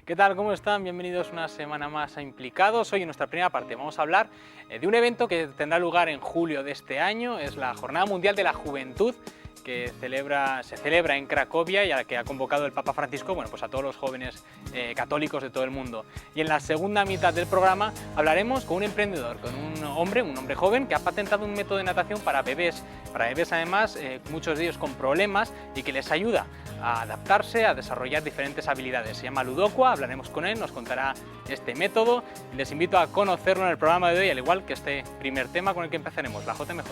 ¿Qué tal? ¿Cómo están? Bienvenidos una semana más a Implicados. Hoy en nuestra primera parte vamos a hablar de un evento que tendrá lugar en julio de este año. Es la Jornada Mundial de la Juventud, que se celebra en Cracovia y a la que ha convocado el Papa Francisco, bueno, pues a todos los jóvenes católicos de todo el mundo. Y en la segunda mitad del programa hablaremos con un emprendedor, con un hombre joven que ha patentado un método de natación para bebés además, muchos de ellos con problemas, y que les ayuda a adaptarse, a desarrollar diferentes habilidades. Se llama Ludocua, hablaremos con él, nos contará este método y les invito a conocerlo en el programa de hoy, al igual que este primer tema con el que empezaremos, la JMJ.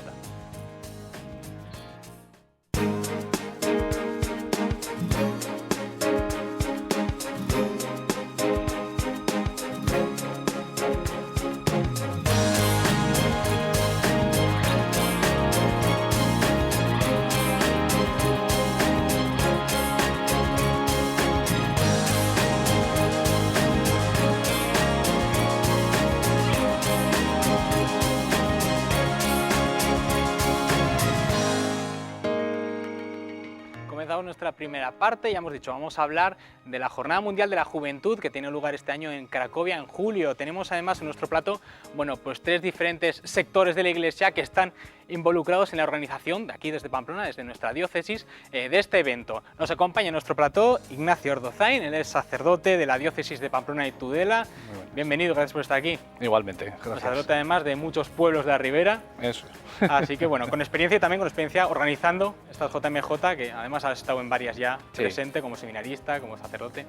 Nuestra primera parte, ya hemos dicho, vamos a hablar de la Jornada Mundial de la Juventud que tiene lugar este año en Cracovia en julio. Tenemos además en nuestro plato, bueno, pues tres diferentes sectores de la Iglesia que están involucrados en la organización de aquí desde Pamplona, desde nuestra diócesis, de este evento. Nos acompaña en nuestro plató Ignacio Ordozain, él es sacerdote de la diócesis de Pamplona y Tudela. Bienvenido, gracias por estar aquí. Igualmente, gracias. Sacerdote además de muchos pueblos de la Ribera. Eso es. Así que bueno, con experiencia y también con experiencia organizando estas JMJ, que además has estado en varias ya presente como seminarista, como sacerdote.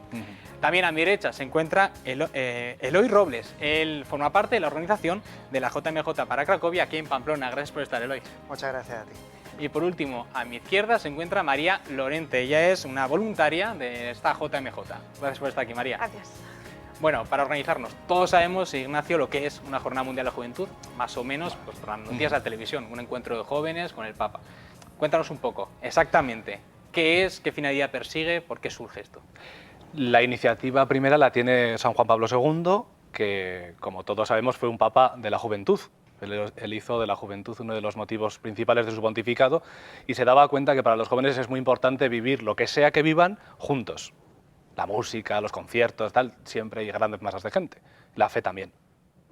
También a mi derecha se encuentra Eloy Robles. Él forma parte de la organización de la JMJ para Cracovia aquí en Pamplona. Gracias por estar, Eloy. Muchas gracias a ti. Y por último, a mi izquierda se encuentra María Lorente. Ella es una voluntaria de esta JMJ. Gracias por estar aquí, María. Gracias. Bueno, para organizarnos, todos sabemos, Ignacio, lo que es una Jornada Mundial de la Juventud, más o menos, pues por las noticias de la televisión, un encuentro de jóvenes con el Papa. Cuéntanos un poco, exactamente, ¿qué es, qué finalidad persigue, por qué surge esto? La iniciativa primera la tiene San Juan Pablo II, que, como todos sabemos, fue un Papa de la juventud. Él hizo de la juventud uno de los motivos principales de su pontificado y se daba cuenta que para los jóvenes es muy importante vivir lo que sea que vivan juntos. La música, los conciertos, tal, siempre hay grandes masas de gente. La fe también.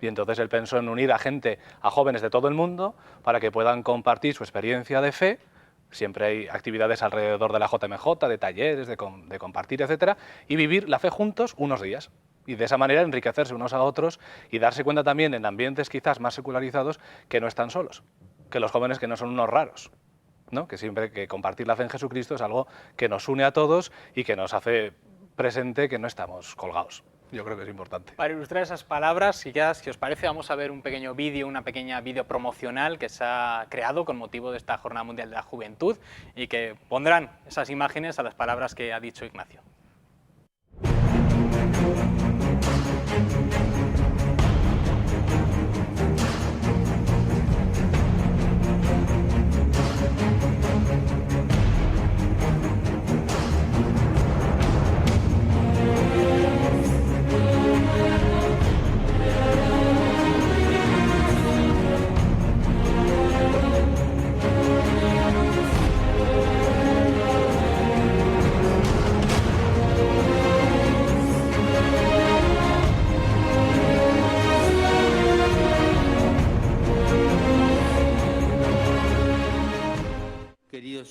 Y entonces él pensó en unir a jóvenes de todo el mundo para que puedan compartir su experiencia de fe. Siempre hay actividades alrededor de la JMJ, de talleres, de compartir, etcétera, y vivir la fe juntos unos días. Y de esa manera enriquecerse unos a otros y darse cuenta también en ambientes quizás más secularizados que no están solos, que los jóvenes que no son unos raros, ¿no? Que siempre que compartir la fe en Jesucristo es algo que nos une a todos y que nos hace presente que no estamos colgados. Yo creo que es importante. Para ilustrar esas palabras, si os parece, vamos a ver un pequeño vídeo, una pequeña vídeo promocional que se ha creado con motivo de esta Jornada Mundial de la Juventud y que pondrán esas imágenes a las palabras que ha dicho Ignacio.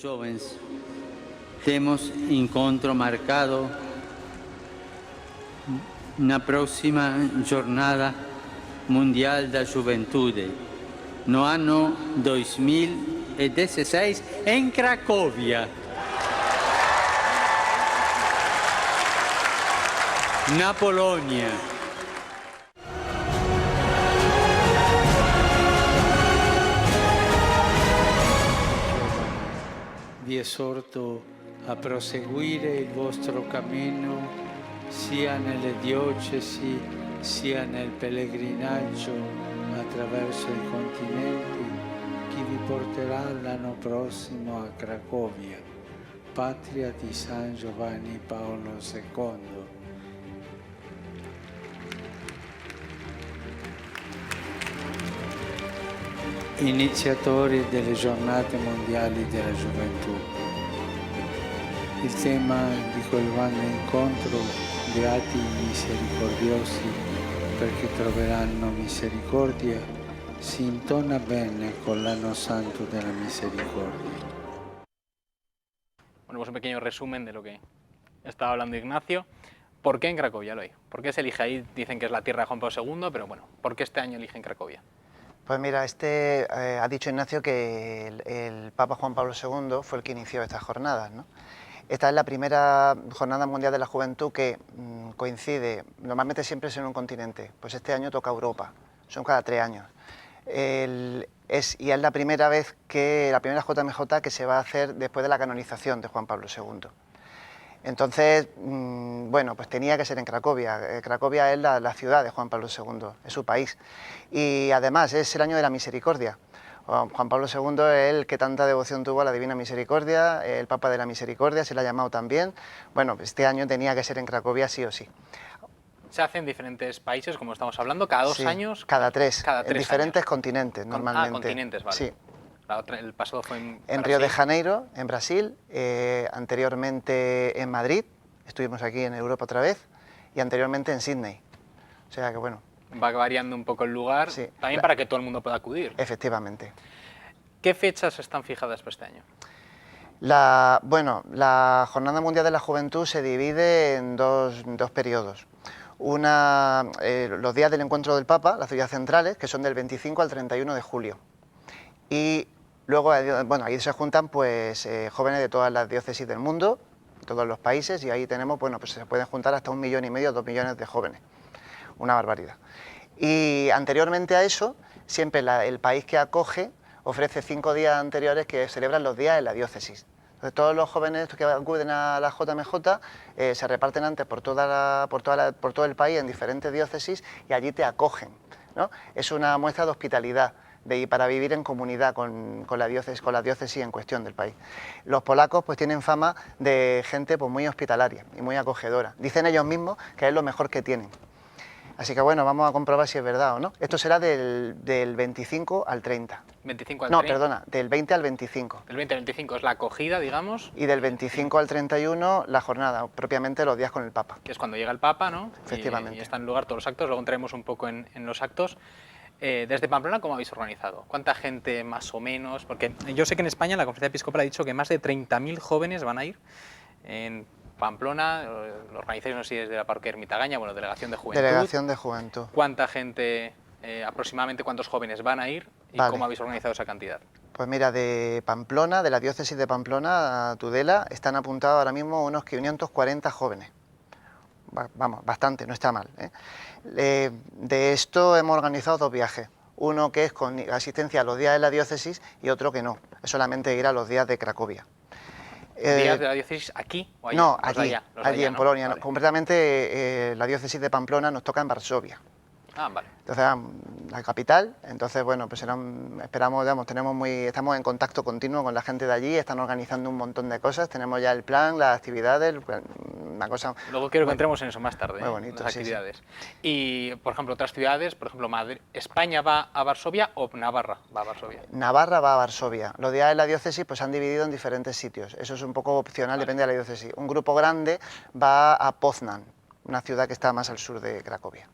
Jovens, temos encontro marcado na próxima Jornada Mundial da Juventude, no ano 2016, em Cracovia. Na Polônia. Vi esorto a proseguire il vostro cammino sia nelle diocesi sia nel pellegrinaggio attraverso i continenti che vi porterà l'anno prossimo a Cracovia, patria di San Giovanni Paolo II. Iniziatori delle giornate mondiali della gioventù. Il tema di quell'anno incontro beati i misericordiosi, perché troveranno misericordia, si intona bene con l'anno santo della misericordia. Bueno, pues un pequeño resumen de lo que estaba hablando Ignacio. ¿Por qué en Cracovia, Eloy? ¿Por qué se elige ahí? Dicen que es la tierra de Juan Pablo II, pero bueno, ¿por qué este año eligen Cracovia? Pues mira, ha dicho Ignacio que el Papa Juan Pablo II fue el que inició estas jornadas, ¿no? Esta es la primera Jornada Mundial de la Juventud que coincide, normalmente siempre es en un continente, pues este año toca Europa, son cada 3 años. Y es la primera vez la primera JMJ que se va a hacer después de la canonización de Juan Pablo II. Entonces, bueno, pues tenía que ser en Cracovia. Cracovia es la ciudad de Juan Pablo II, es su país. Y además es el año de la misericordia. Juan Pablo II es el que tanta devoción tuvo a la Divina Misericordia, el Papa de la Misericordia, se le ha llamado también. Bueno, este año tenía que ser en Cracovia sí o sí. Se hace en diferentes países, como estamos hablando, cada 2 años. Cada 3, Cada 3 en diferentes años. continentes normalmente. Continentes, vale. Sí. El pasado fue en Río Brasil. de Janeiro, en Brasil, anteriormente en Madrid, estuvimos aquí en Europa otra vez, y anteriormente en Sydney. O sea que bueno. Va variando un poco el lugar, Sí, también para que todo el mundo pueda acudir. Efectivamente. ¿Qué fechas están fijadas para este año? La Jornada Mundial de la Juventud se divide en dos periodos. Los días del encuentro del Papa, las ciudades centrales, que son del 25 al 31 de julio. Y luego, bueno, ahí se juntan pues jóvenes de todas las diócesis del mundo, todos los países, y ahí tenemos, bueno, pues se pueden juntar hasta 1,5 millones, 2 millones de jóvenes. Una barbaridad. Y anteriormente a eso, siempre el país que acoge ofrece 5 días anteriores que celebran los días en la diócesis. Entonces, todos los jóvenes que acuden a la JMJ se reparten antes por todo el país en diferentes diócesis y allí te acogen, ¿no? Es una muestra de hospitalidad para vivir en comunidad con la diócesis en cuestión del país. Los polacos pues tienen fama de gente pues, muy hospitalaria y muy acogedora. Dicen ellos mismos que es lo mejor que tienen. Así que bueno, vamos a comprobar si es verdad o no. Esto será del 25 al 30. 25 al 30. No, perdona, del 20 al 25. Del 20 al 25 es la acogida, digamos. Y del 25 al 31 la jornada, propiamente los días con el Papa. Que es cuando llega el Papa, ¿no? Efectivamente. Y están en lugar todos los actos, luego entraremos un poco en los actos. Desde Pamplona, ¿cómo habéis organizado? ¿Cuánta gente más o menos? Porque yo sé que en España la Conferencia Episcopal ha dicho que más de 30.000 jóvenes van a ir. En Pamplona, lo organizáis, no sé si desde la parroquia Ermitagaña, bueno, Delegación de Juventud. Delegación de Juventud. ¿Cuánta gente, aproximadamente cuántos jóvenes van a ir y cómo habéis organizado esa cantidad? Pues mira, de Pamplona, de la diócesis de Pamplona a Tudela, están apuntados ahora mismo unos 540 jóvenes. Vamos, bastante, no está mal, ¿eh? De esto hemos organizado 2 viajes. Uno que es con asistencia a los días de la diócesis y otro que no, es solamente ir a los días de Cracovia. ¿Días de la diócesis aquí o allá? No, allí en Polonia. Vale. Concretamente, la diócesis de Pamplona nos toca en Varsovia. Ah, vale. Entonces, la capital, entonces, bueno, pues esperamos, digamos, estamos en contacto continuo con la gente de allí, están organizando un montón de cosas, tenemos ya el plan, las actividades, una cosa... Luego quiero que entremos en eso más tarde, muy bonito, las sí, actividades. sí. Y, por ejemplo, otras ciudades, por ejemplo, Madrid, ¿España va a Varsovia o Navarra va a Varsovia? Navarra va a Varsovia. Los días de la diócesis pues, se han dividido en diferentes sitios, eso es un poco opcional, Vale. depende de la diócesis. Un grupo grande va a Poznan, una ciudad que está más al sur de Cracovia.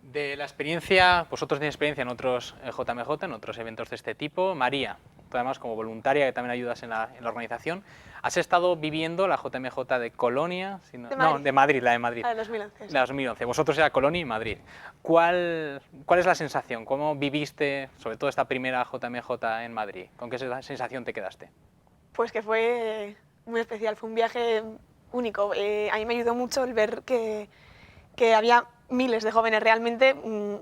De la experiencia, vosotros tenéis experiencia en otros JMJ, en otros eventos de este tipo. María, tú además como voluntaria que también ayudas en la organización, has estado viviendo la JMJ de Colonia, de Madrid, la de Madrid. La de 2011. La de 2011. Vosotros era Colonia y Madrid. ¿Cuál es la sensación? ¿Cómo viviste, sobre todo esta primera JMJ en Madrid? ¿Con qué sensación te quedaste? Pues que fue muy especial, fue un viaje único. A mí me ayudó mucho el ver que había miles de jóvenes realmente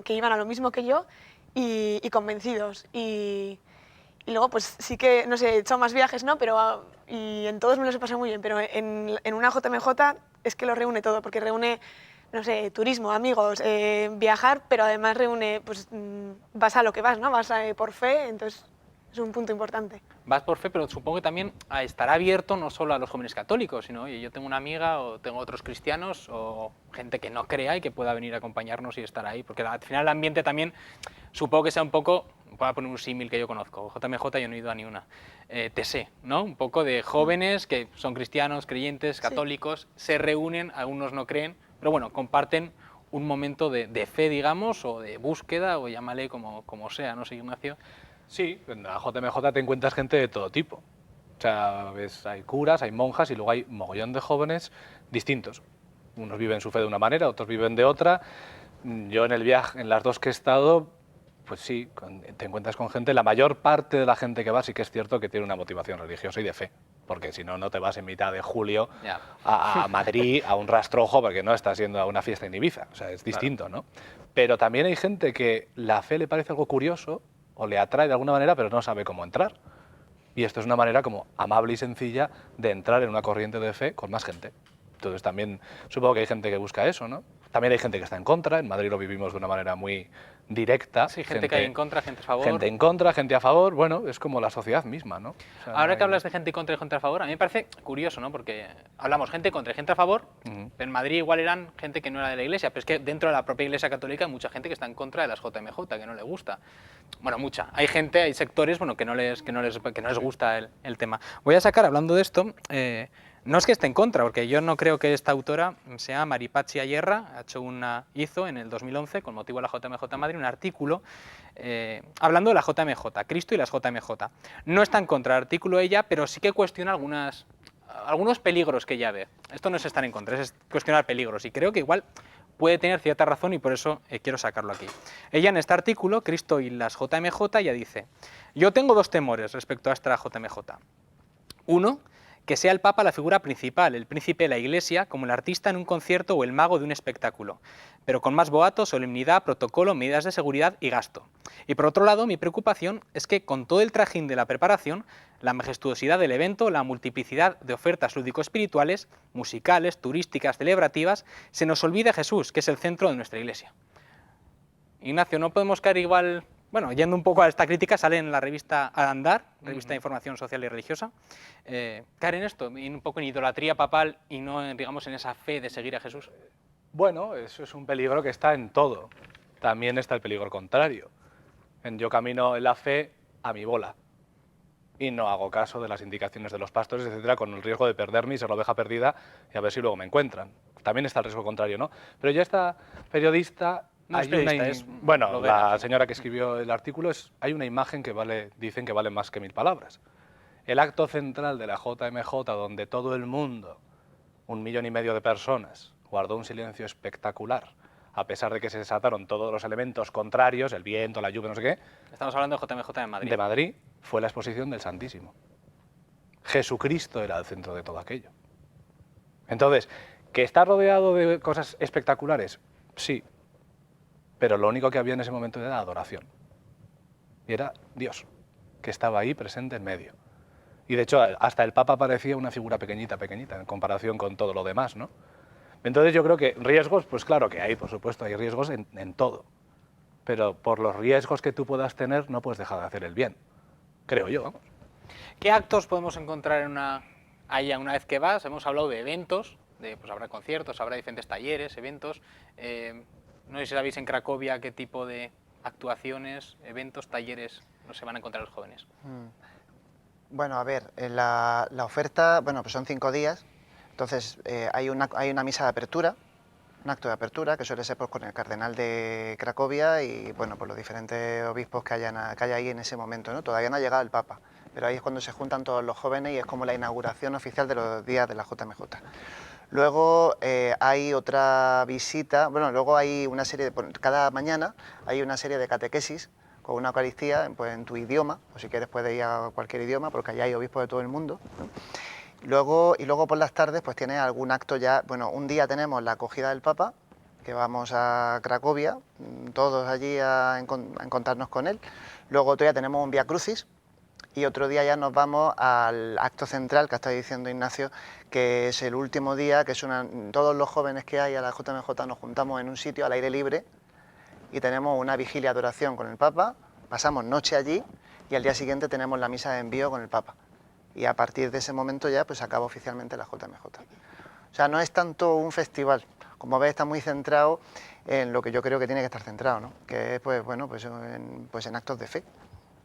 que iban a lo mismo que yo y convencidos. Y luego, pues sí que, no sé, he hecho más viajes, ¿no? Y en todos me los he pasado muy bien, pero en una JMJ es que lo reúne todo, porque reúne, no sé, turismo, amigos, viajar, pero además reúne, pues vas a lo que vas, ¿no? Vas por fe, entonces es un punto importante. Vas por fe, pero supongo que también estará abierto no solo a los jóvenes católicos, sino, oye, yo tengo una amiga o tengo otros cristianos o gente que no crea y que pueda venir a acompañarnos y estar ahí, porque al final el ambiente también, supongo que sea un poco, voy a poner un símil que yo conozco, JMJ yo no he ido a ni una, TC, ¿no? Un poco de jóvenes que son cristianos, creyentes, católicos, se reúnen, algunos no creen, pero bueno, comparten un momento de fe, digamos, o de búsqueda, o llámale como sea, no sé, Ignacio. Sí, en la JMJ te encuentras gente de todo tipo. O sea, ves, hay curas, hay monjas y luego hay mogollón de jóvenes distintos. Unos viven su fe de una manera, otros viven de otra. Yo en el viaje, en las dos que he estado, pues sí, te encuentras con gente, la mayor parte de la gente que va sí que es cierto que tiene una motivación religiosa y de fe, porque si no, no te vas en mitad de julio Ya. a Madrid a un rastrojo porque no estás yendo a una fiesta en Ibiza, o sea, es distinto, ¿no? Pero también hay gente que la fe le parece algo curioso o le atrae de alguna manera, pero no sabe cómo entrar. Y esto es una manera como amable y sencilla de entrar en una corriente de fe con más gente. Entonces también supongo que hay gente que busca eso, ¿no? También hay gente que está en contra, en Madrid lo vivimos de una manera muy directa. Sí, gente que hay en contra, gente a favor. Gente en contra, gente a favor, bueno, es como la sociedad misma, ¿no? O sea, Ahora no que hay- hablas de gente en contra y gente a favor, a mí me parece curioso, ¿no? Porque hablamos gente contra y gente a favor, Ujú. pero en Madrid igual eran gente que no era de la Iglesia, pero es que dentro de la propia Iglesia Católica hay mucha gente que está en contra de las JMJ, que no le gusta. Bueno, mucha. Hay gente, hay sectores, bueno, que no les gusta el tema. Voy a sacar, hablando de esto, no es que esté en contra, porque yo no creo que esta autora sea Maripachi Ayerra, hizo en el 2011, con motivo de la JMJ Madrid, un artículo hablando de la JMJ, Cristo y las JMJ. No está en contra del artículo ella, pero sí que cuestiona algunos peligros que ella ve. Esto no es estar en contra, es cuestionar peligros, y creo que igual puede tener cierta razón y por eso quiero sacarlo aquí. Ella en este artículo, Cristo y las JMJ, ya dice: yo tengo dos temores respecto a esta JMJ. Uno, que sea el Papa la figura principal, el príncipe de la Iglesia, como el artista en un concierto o el mago de un espectáculo, pero con más boato, solemnidad, protocolo, medidas de seguridad y gasto. Y por otro lado, mi preocupación es que con todo el trajín de la preparación, la majestuosidad del evento, la multiplicidad de ofertas lúdico-espirituales, musicales, turísticas, celebrativas, se nos olvida Jesús, que es el centro de nuestra Iglesia. Ignacio, no podemos caer igual. Bueno, yendo un poco a esta crítica, sale en la revista Al Andar, revista de información social y religiosa, caer en esto, un poco en idolatría papal y no, digamos, en esa fe de seguir a Jesús. Bueno, eso es un peligro que está en todo. También está el peligro contrario. Yo camino en la fe a mi bola y no hago caso de las indicaciones de los pastores, etcétera, con el riesgo de perderme y ser la oveja perdida y a ver si luego me encuentran. También está el riesgo contrario, ¿no? Pero ya esta periodista... No es periodista, es bueno, bloguera. la señora que escribió el artículo, hay una imagen que dicen que vale más que 1000 palabras. El acto central de la JMJ, donde todo el mundo, 1,5 millones de personas, guardó un silencio espectacular, a pesar de que se desataron todos los elementos contrarios, el viento, la lluvia, no sé qué, Estamos hablando de JMJ de Madrid. de Madrid, fue la exposición del Santísimo. Jesucristo era el centro de todo aquello. Entonces, ¿que está rodeado de cosas espectaculares? Sí, pero lo único que había en ese momento era adoración. Y era Dios, que estaba ahí presente en medio. Y de hecho, hasta el Papa parecía una figura pequeñita, pequeñita, en comparación con todo lo demás, ¿no? Entonces yo creo que riesgos, pues claro que hay, por supuesto, hay riesgos en todo. Pero por los riesgos que tú puedas tener, no puedes dejar de hacer el bien. Creo yo, vamos. ¿Qué actos podemos encontrar allá una vez que vas? Hemos hablado de eventos, pues habrá conciertos, habrá diferentes talleres, eventos. No sé si sabéis en Cracovia qué tipo de actuaciones, eventos, talleres no se van a encontrar los jóvenes. Bueno, a ver, la oferta, bueno, pues son 5 días, entonces hay una misa de apertura, un acto de apertura que suele ser pues, con el cardenal de Cracovia y bueno, pues los diferentes obispos que haya ahí en ese momento, ¿no? Todavía no ha llegado el Papa, pero ahí es cuando se juntan todos los jóvenes y es como la inauguración oficial de los días de la JMJ. Luego hay otra visita, bueno, luego hay una serie, cada mañana hay una serie de catequesis con una Eucaristía pues, en tu idioma, o si quieres puedes ir a cualquier idioma, porque allá hay obispos de todo el mundo, ¿no? Luego por las tardes pues tienes algún acto ya, bueno, un día tenemos la acogida del Papa, que vamos a Cracovia, todos allí a encontrarnos con él. Luego otro día tenemos un Vía Crucis, y otro día ya nos vamos al acto central que está diciendo Ignacio, que es el último día, que es todos los jóvenes que hay a la JMJ nos juntamos en un sitio al aire libre y tenemos una vigilia de adoración con el Papa, pasamos noche allí y al día siguiente tenemos la misa de envío con el Papa. Y a partir de ese momento ya pues acaba oficialmente la JMJ. O sea, no es tanto un festival, como ves está muy centrado en lo que yo creo que tiene que estar centrado, ¿no? Que es pues, bueno, pues en actos de fe,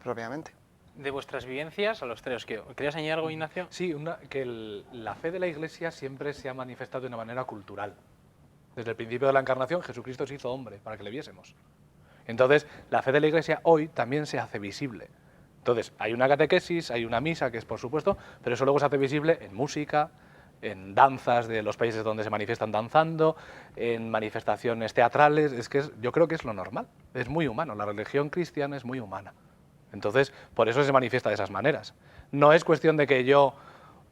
propiamente. De vuestras vivencias, a los tres, ¿querías añadir algo, Ignacio? Sí, que la fe de la Iglesia siempre se ha manifestado de una manera cultural. Desde el principio de la encarnación, Jesucristo se hizo hombre para que le viésemos. Entonces, la fe de la Iglesia hoy también se hace visible. Entonces, hay una catequesis, hay una misa, que es por supuesto, pero eso luego se hace visible en música, en danzas de los países donde se manifiestan danzando, en manifestaciones teatrales. Yo creo que es lo normal, es muy humano. La religión cristiana es muy humana. Entonces, por eso se manifiesta de esas maneras. No es cuestión de que yo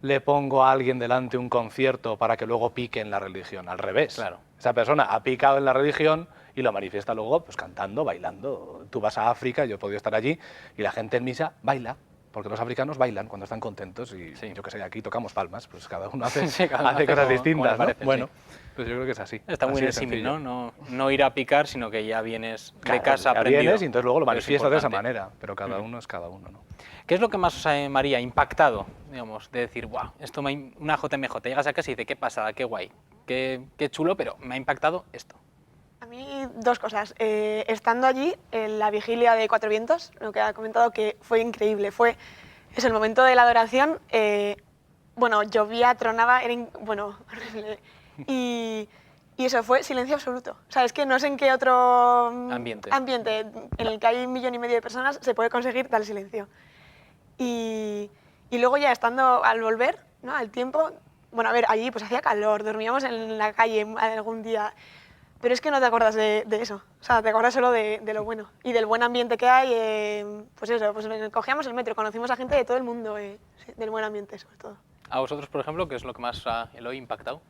le pongo a alguien delante un concierto para que luego pique en la religión, al revés. Claro. Esa persona ha picado en la religión y lo manifiesta luego pues cantando, bailando. Tú vas a África, yo he podido estar allí, y la gente en misa baila, porque los africanos bailan cuando están contentos y Sí. yo qué sé, aquí tocamos palmas, pues cada uno hace, Sí, cada uno hace hace cosas como le distintas, ¿no? parece, Bueno, sí. pues yo creo que es así. Está muy así en de el símil, sencillo. no ir a picar, sino que ya vienes de Claro, casa ya aprendido. vienes y entonces luego lo Es manifiestas de esa importante. manera, pero cada uno es cada uno, ¿no? ¿Qué es lo que más os ha, María, impactado, digamos, de decir, wow, esto una JMJ, llegas a casa y dices, qué pasada, qué guay, qué chulo, pero me ha impactado esto? A mí dos cosas. Estando allí, en la vigilia de Cuatro Vientos, lo que ha comentado que fue increíble, es el momento de la adoración, bueno, llovía, tronaba, bueno, horrible. Y eso fue silencio absoluto. O sea, es que no sé en qué otro Ambiente. en el que hay 1,5 millones de personas se puede conseguir tal silencio. Y luego ya estando al volver, ¿no? Al tiempo, bueno, a ver, allí pues hacía calor, dormíamos en la calle algún día, pero es que no te acuerdas de eso, o sea, te acuerdas solo de lo bueno y del buen ambiente que hay, pues eso, pues cogíamos el metro, conocimos a gente de todo el mundo, sí, del buen ambiente sobre todo. A vosotros, por ejemplo, ¿qué es lo que más lo ha impactado?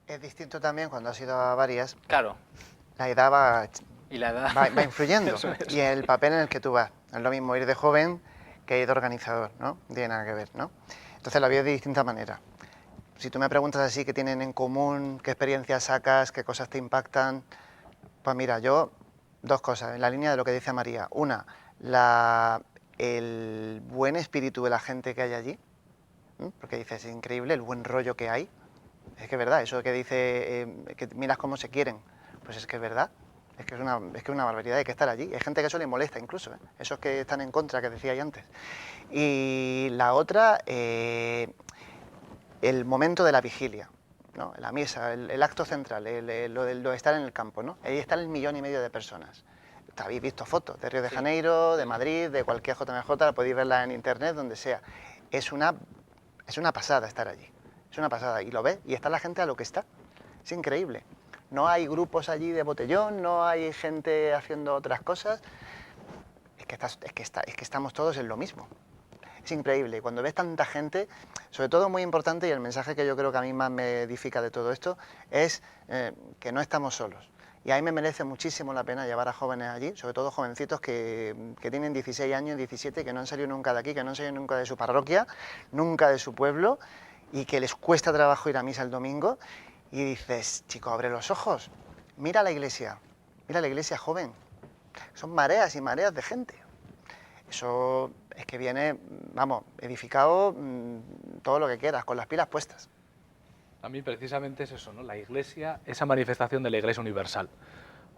Es distinto también cuando has ido a varias, Claro, la edad y la edad. va influyendo Eso es. y el papel en el que tú vas. No es lo mismo ir de joven que ir de organizador, ¿no? No tiene nada que ver, ¿no? Entonces la veo de distinta manera. Si tú me preguntas así qué tienen en común, qué experiencias sacas, qué cosas te impactan, pues mira, yo dos cosas, en la línea de lo que dice María. Una, el buen espíritu de la gente que hay allí, porque dices, es increíble el buen rollo que hay. Es que es verdad, eso que dice, que miras cómo se quieren, pues es que es verdad. Es que es una barbaridad, hay que estar allí. Hay gente que eso le molesta incluso, ¿eh? Esos que están en contra, que decía yo antes. Y la otra, el momento de la vigilia, ¿no? La misa, el acto central, lo de estar en el campo, ¿no? Ahí están 1,5 millones de personas. Habéis visto fotos de Río de Janeiro, de Madrid, de cualquier JMJ, la podéis verla en internet, donde sea. Es una pasada estar allí, es una pasada. Y lo ves, y está la gente a lo que está. Es increíble. No hay grupos allí de botellón, no hay gente haciendo otras cosas. Es que estamos todos en lo mismo. Es increíble. Y cuando ves tanta gente, sobre todo muy importante, y el mensaje que yo creo que a mí más me edifica de todo esto, es que no estamos solos. Y a mí me merece muchísimo la pena llevar a jóvenes allí, sobre todo jovencitos que tienen 16 años, 17, que no han salido nunca de aquí, que no han salido nunca de su parroquia, nunca de su pueblo, y que les cuesta trabajo ir a misa el domingo. Y dices, chico, abre los ojos, mira la iglesia joven. Son mareas y mareas de gente. Eso es que viene, vamos, edificado todo lo que quieras, con las pilas puestas. A mí precisamente es eso, ¿no? La Iglesia, esa manifestación de la Iglesia universal.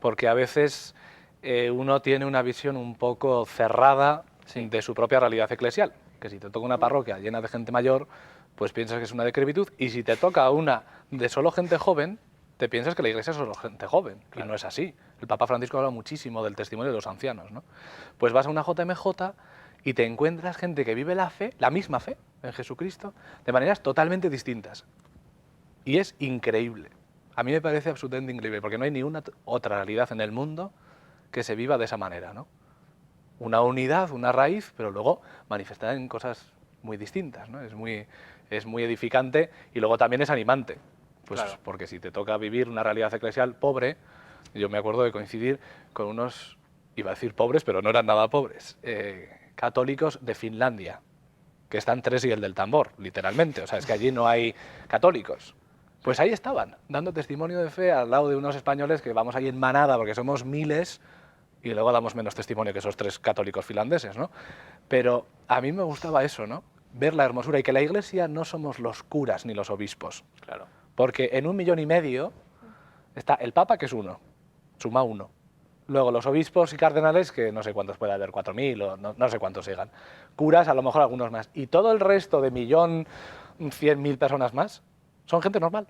Porque a veces uno tiene una visión un poco cerrada de su propia realidad eclesial. Que si te toca una parroquia llena de gente mayor, pues piensas que es una decrepitud, y si te toca una de solo gente joven, te piensas que la Iglesia es solo gente joven, claro. Y no es así. El Papa Francisco habla muchísimo del testimonio de los ancianos, ¿no? Pues vas a una JMJ y te encuentras gente que vive la fe, la misma fe en Jesucristo, de maneras totalmente distintas. Y es increíble. A mí me parece absolutamente increíble, porque no hay ni una otra realidad en el mundo que se viva de esa manera, ¿no? Una unidad, una raíz, pero luego manifestada en cosas muy distintas, ¿no? Es muy edificante, y luego también es animante, pues claro. Porque si te toca vivir una realidad eclesial pobre, yo me acuerdo de coincidir con unos, iba a decir pobres, pero no eran nada pobres, católicos de Finlandia, que están tres y el del tambor, literalmente, o sea, es que allí no hay católicos. Pues ahí estaban, dando testimonio de fe al lado de unos españoles que vamos ahí en manada porque somos miles, y luego damos menos testimonio que esos tres católicos finlandeses, ¿no? Pero a mí me gustaba eso, ¿no? Ver la hermosura, y que la Iglesia no somos los curas ni los obispos. Claro. Porque en 1,5 millones está el Papa, que es uno, suma uno. Luego los obispos y cardenales, que no sé cuántos puede haber, 4.000 o no sé cuántos llegan. Curas, a lo mejor algunos más. Y todo el resto de 1.100.000 personas más son gente normal.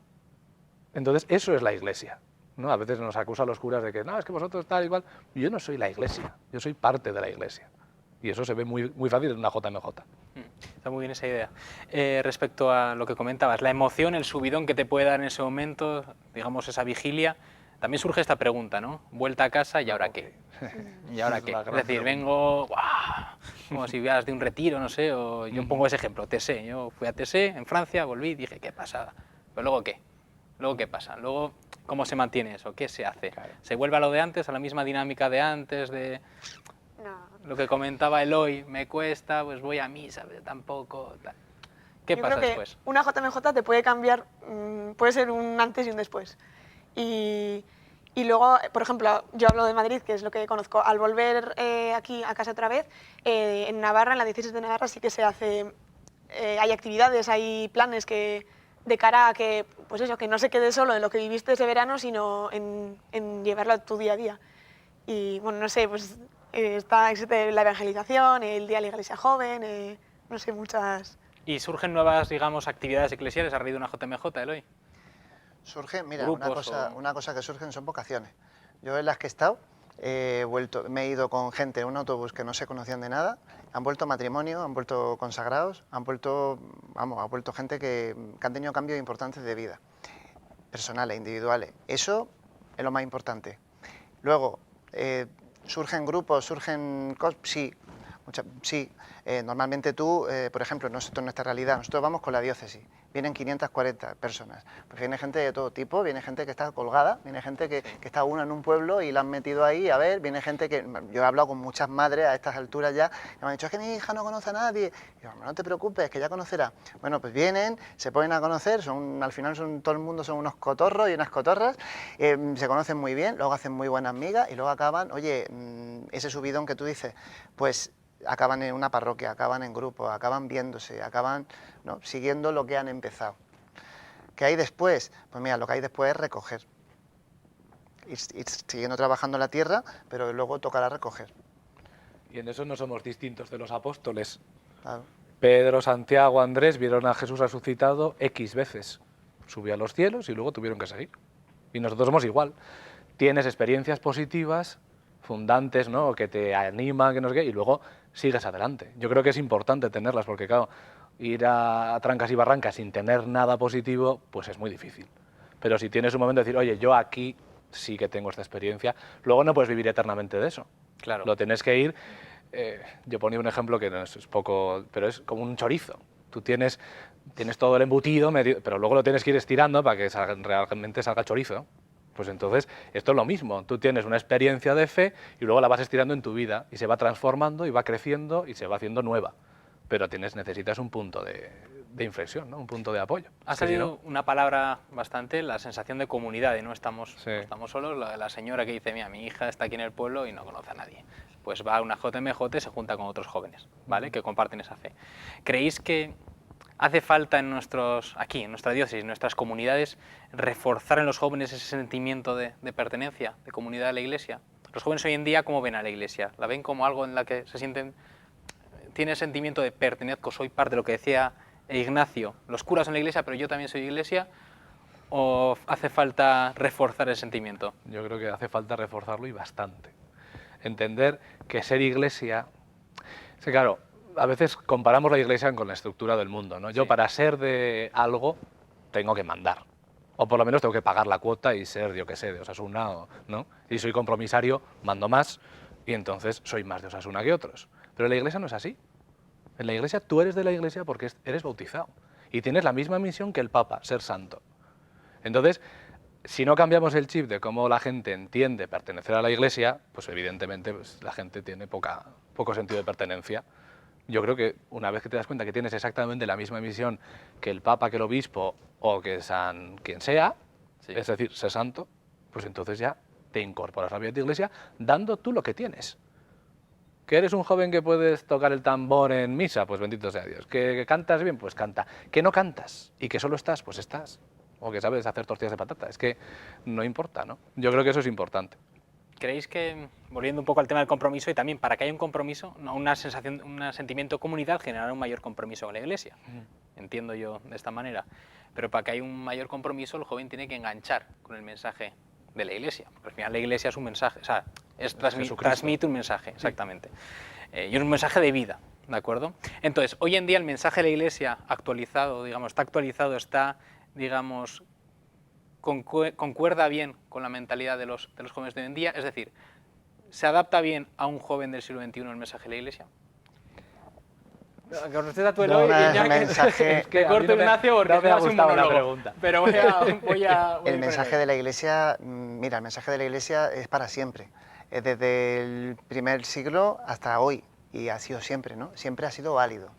Entonces, eso es la Iglesia, ¿no? A veces nos acusan los curas de que, no, es que vosotros tal igual. Yo no soy la Iglesia, yo soy parte de la Iglesia. Y eso se ve muy, muy fácil en una JMJ. Está muy bien esa idea. Respecto a lo que comentabas, la emoción, el subidón que te puede dar en ese momento, digamos, esa vigilia, también surge esta pregunta, ¿no? Vuelta a casa, ¿y ahora qué? ¿Y ahora qué? Es decir, vengo, ¡guau!, como si vieras de un retiro, no sé, o yo pongo ese ejemplo, TC. Yo fui a TC en Francia, volví, dije, ¿qué pasada? Pero luego, ¿qué? Luego, ¿qué pasa? Luego, ¿cómo se mantiene eso? ¿Qué se hace? Claro. ¿Se vuelve a lo de antes, a la misma dinámica de antes, de No. lo que comentaba Eloy, me cuesta, pues voy a misa, pero tampoco, tal? ¿Qué Yo pasa creo que después? una JMJ te puede cambiar, puede ser un antes y un después. Y luego, por ejemplo, yo hablo de Madrid, que es lo que conozco. Al volver aquí a casa otra vez, en Navarra, en la diócesis de Navarra, sí que se hace, hay actividades, hay planes que de cara a que, pues eso, que no se quede solo en lo que viviste ese verano, sino en llevarlo a tu día a día. Y bueno, no sé, pues existe la evangelización, el Día de la Iglesia Joven, no sé, muchas... ¿Y surgen nuevas, digamos, actividades eclesiales a raíz de una JMJ, Eloy? Surge, mira, Grupos una cosa que surgen son vocaciones. Yo en las que he estado, me he ido con gente en un autobús que no se conocían de nada, han vuelto matrimonios, han vuelto consagrados, han vuelto gente que han tenido cambios importantes de vida, personales, individuales. Eso es lo más importante. Luego, surgen grupos, surgen cosas, sí. Normalmente tú, por ejemplo, nosotros en nuestra realidad, nosotros vamos con la diócesis, vienen 540 personas, pues viene gente de todo tipo, viene gente que está colgada, viene gente que está una en un pueblo y la han metido ahí, a ver, viene gente que, yo he hablado con muchas madres a estas alturas ya, y me han dicho, es que mi hija no conoce a nadie, y yo, no te preocupes, que ya conocerá. Bueno, pues vienen, se ponen a conocer, al final todo el mundo son unos cotorros y unas cotorras, se conocen muy bien, luego hacen muy buenas migas y luego acaban, oye, ese subidón que tú dices, pues acaban en una parroquia, acaban en grupos, acaban viéndose, acaban, ¿no?, siguiendo lo que han empezado. ¿Qué hay después? Pues mira, lo que hay después es recoger. Ir siguiendo trabajando en la tierra, pero luego tocará recoger. Y en eso no somos distintos de los apóstoles. Claro. Pedro, Santiago, Andrés vieron a Jesús resucitado X veces. Subió a los cielos y luego tuvieron que seguir. Y nosotros somos igual. Tienes experiencias positivas, fundantes, ¿no?, que te animan, que no sé qué, y luego sigues adelante. Yo creo que es importante tenerlas porque, claro, ir a trancas y barrancas sin tener nada positivo, pues es muy difícil. Pero si tienes un momento de decir, oye, yo aquí sí que tengo esta experiencia, luego no puedes vivir eternamente de eso. Claro. Lo tienes que ir... yo ponía un ejemplo que no es poco, pero es como un chorizo. Tú tienes todo el embutido, pero luego lo tienes que ir estirando para que realmente salga chorizo. Pues entonces, esto es lo mismo. Tú tienes una experiencia de fe y luego la vas estirando en tu vida y se va transformando y va creciendo y se va haciendo nueva. Pero necesitas un punto de inflexión, ¿no?, un punto de apoyo. Ha salido una palabra bastante, la sensación de comunidad, de no estamos solos. La señora que dice, mira, mi hija está aquí en el pueblo y no conoce a nadie. Pues va a una JMJ y se junta con otros jóvenes, ¿vale?, que comparten esa fe. ¿Creéis que hace falta aquí, en nuestra diócesis, en nuestras comunidades, reforzar en los jóvenes ese sentimiento de pertenencia, de comunidad a la Iglesia? Los jóvenes hoy en día, ¿cómo ven a la Iglesia? ¿La ven como algo en la que se sienten, tiene sentimiento de pertenezco, soy parte de lo que decía Ignacio, los curas son la Iglesia, pero yo también soy Iglesia? ¿O hace falta reforzar el sentimiento? Yo creo que hace falta reforzarlo y bastante. Entender que ser Iglesia... Es que, claro, a veces comparamos la Iglesia con la estructura del mundo, ¿no? Yo para ser de algo tengo que mandar, o por lo menos tengo que pagar la cuota y ser, yo qué sé, de Osasuna, ¿no? Y soy compromisario, mando más, y entonces soy más de Osasuna que otros. Pero en la Iglesia no es así. En la Iglesia tú eres de la Iglesia porque eres bautizado, y tienes la misma misión que el Papa, ser santo. Entonces, si no cambiamos el chip de cómo la gente entiende pertenecer a la Iglesia, pues evidentemente la gente tiene poco sentido de pertenencia. Yo creo que una vez que te das cuenta que tienes exactamente la misma misión que el Papa, que el Obispo o que quien sea, es decir, ser santo, pues entonces ya te incorporas a la vida de Iglesia dando tú lo que tienes. ¿Que eres un joven que puedes tocar el tambor en misa? Pues bendito sea Dios. ¿Que cantas bien? Pues canta. ¿Que no cantas y que solo estás? Pues estás. O que sabes hacer tortillas de patata. Es que no importa, ¿no? Yo creo que eso es importante. ¿Creéis que, volviendo un poco al tema del compromiso, y también para que haya un compromiso, una sensación, un sentimiento de comunidad, generará un mayor compromiso con la Iglesia? Entiendo yo de esta manera. pero para que haya un mayor compromiso el joven tiene que enganchar con el mensaje de la Iglesia, porque al final la Iglesia es un mensaje, o sea, transmite un mensaje, exactamente, y es un mensaje de vida, ¿de acuerdo? Entonces, hoy en día el mensaje de la Iglesia actualizado, digamos, está, digamos, concuerda bien con la mentalidad de los jóvenes de hoy en día, es decir, ¿se adapta bien a un joven del siglo XXI el mensaje de la Iglesia? Con usted a tu Eloy, mensaje... que corto Ignacio porque no me ha hace un gustado la monólogo, pregunta. pero voy a El mensaje de la Iglesia, mira, el mensaje de la Iglesia es para siempre. Es desde el primer siglo hasta hoy y ha sido siempre, ¿no? Siempre ha sido válido.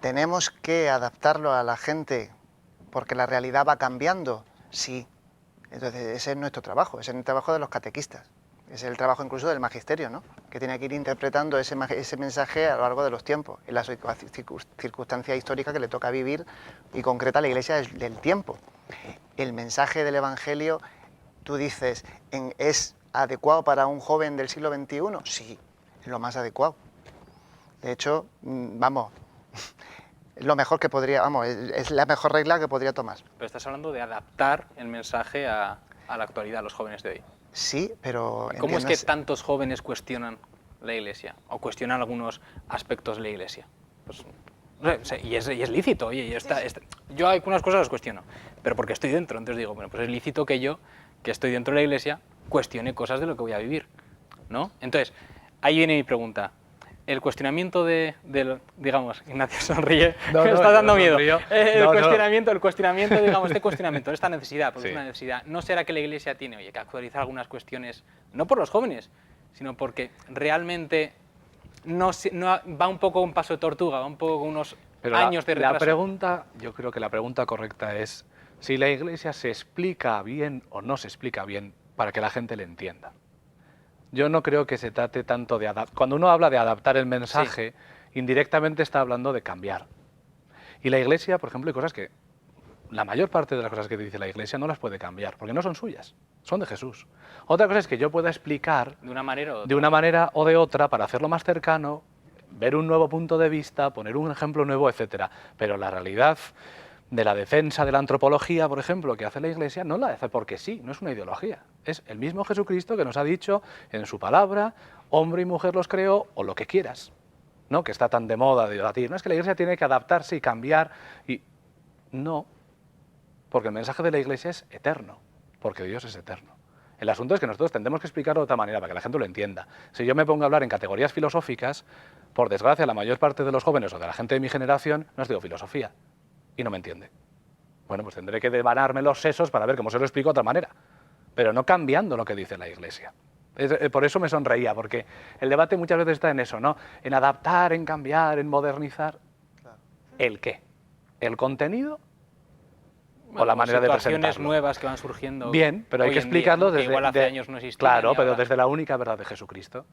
¿Tenemos que adaptarlo a la gente porque la realidad va cambiando? Sí. Entonces ese es nuestro trabajo, ese es el trabajo de los catequistas. Es el trabajo incluso del magisterio, ¿no? Que tiene que ir interpretando ese mensaje a lo largo de los tiempos, en la circunstancia histórica que le toca vivir y concreta la Iglesia del tiempo. El mensaje del Evangelio, tú dices, ¿es adecuado para un joven del siglo XXI? Sí, es lo más adecuado. De hecho, vamos, es lo mejor que podría, vamos, es la mejor regla que podría tomar. Pero estás hablando de adaptar el mensaje a la actualidad, a los jóvenes de hoy. Sí, pero... ¿Cómo es que tantos jóvenes cuestionan la Iglesia o cuestionan algunos aspectos de la Iglesia? Pues, no sé, y es lícito, oye, yo algunas cosas las cuestiono, pero porque estoy dentro, entonces digo, bueno, pues es lícito que yo, que estoy dentro de la Iglesia, cuestione cosas de lo que voy a vivir, ¿no? Entonces, ahí viene mi pregunta. El cuestionamiento digamos, Ignacio sonríe, me está dando miedo. El cuestionamiento, digamos, este cuestionamiento, esta necesidad, porque es una necesidad. ¿No será que la Iglesia tiene, oye, que actualizar algunas cuestiones, no por los jóvenes, sino porque realmente va un poco un paso de tortuga, va un poco con unos años de retraso? La pregunta, yo creo que la pregunta correcta es si la Iglesia se explica bien o no se explica bien para que la gente le entienda. Yo no creo que se trate tanto de adaptar. Cuando uno habla de adaptar el mensaje, indirectamente está hablando de cambiar. Y la Iglesia, por ejemplo, hay cosas que... La mayor parte de las cosas que dice la Iglesia no las puede cambiar, porque no son suyas, son de Jesús. Otra cosa es que yo pueda explicar de una manera o de otra para hacerlo más cercano, ver un nuevo punto de vista, poner un ejemplo nuevo, etc. Pero la realidad de la defensa de la antropología, por ejemplo, que hace la Iglesia, no la hace porque sí, no es una ideología. Es el mismo Jesucristo que nos ha dicho en su palabra, hombre y mujer los creó, o lo que quieras, ¿no? Que está tan de moda de debatir. No es que la Iglesia tiene que adaptarse y cambiar, y no, porque el mensaje de la Iglesia es eterno, porque Dios es eterno. El asunto es que nosotros tendremos que explicarlo de otra manera para que la gente lo entienda. Si yo me pongo a hablar en categorías filosóficas, por desgracia, la mayor parte de los jóvenes o de la gente de mi generación no estudió filosofía y no me entiende. Bueno, pues tendré que devanarme los sesos para ver cómo se lo explico de otra manera, pero no cambiando lo que dice la Iglesia. Por eso me sonreía, porque el debate muchas veces está en eso, ¿no? En adaptar, en cambiar, en modernizar. Claro. ¿El qué? ¿El contenido? O la manera de presentarlo. Situaciones nuevas que van surgiendo. Bien, pero hay que explicarlo desde... igual hace años no existían. Claro, pero desde la única verdad de Jesucristo.